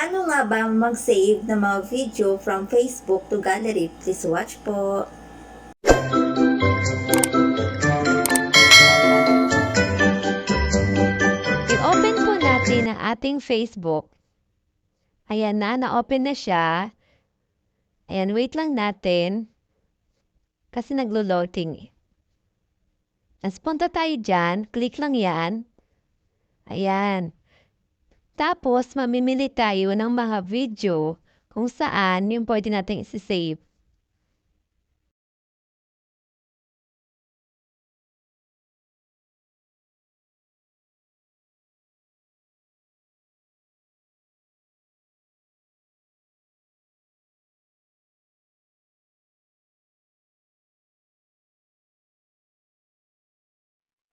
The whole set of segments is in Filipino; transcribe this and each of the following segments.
Paano nga ba mag-save ng mga video from Facebook to gallery? Please watch po. I-open po natin ang ating Facebook. Ayan na, na-open na siya. Ayan, wait lang natin. Kasi naglo-loading. As punta tayo dyan, click lang yan. Ayan. Tapos, mamimili tayo ng mga video kung saan yung pwede natin isi-save.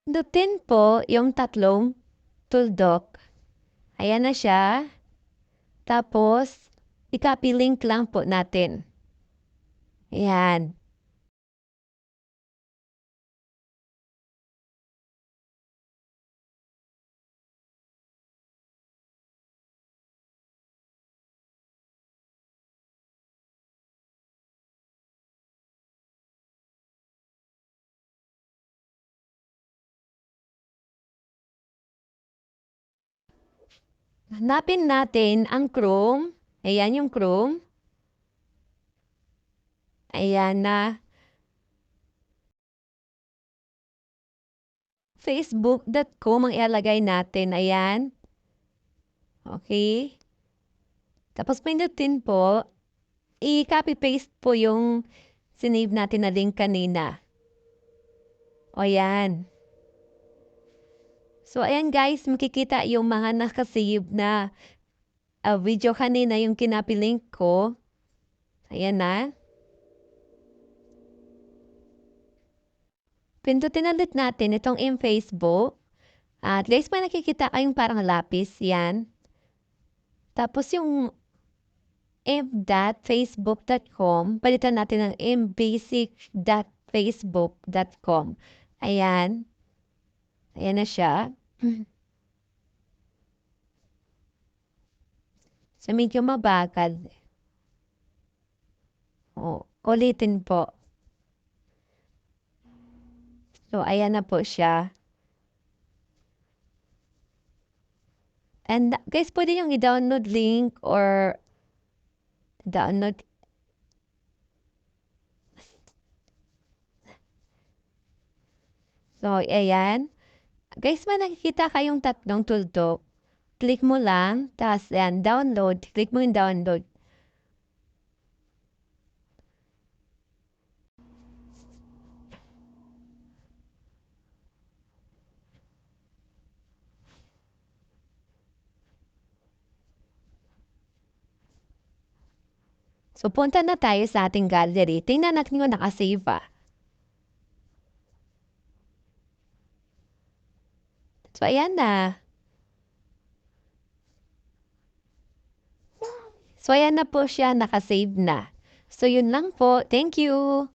Pindutin po yung tatlong tuldok. Ayan na siya. Tapos, i-copy link lang po natin. Ayan. Hanapin natin ang Chrome. Ayan yung Chrome. Ayan na. Facebook.com ang ilalagay natin. Ayan. Okay. Tapos pindutin po. I-copy-paste po yung sinave natin na link kanina. O ayan. So ayan guys, makikita yung mga nakasave na video kanina yung kinapilink ko. Ayan na. Pindutin ulit natin itong in Facebook. At guys, may nakikita kayong parang lapis. Yan. Tapos yung m.facebook.com, palitan natin ng mbasic.facebook.com. Ayan. Ayan na siya. So, medyo mabagal. Ulitin po. So, ayan na po siya. And guys, pwede yung i-download link or download. So, ayan. Guys, may nakikita kayong tatlong tuldok. Click mo lang, tapos yan, download. Click mo yung download. So, punta na tayo sa ating gallery. Tingnan natin kung nakasave pa. So, ayan na. So, ayan na po siya, nakasave na. So, yun lang po. Thank you!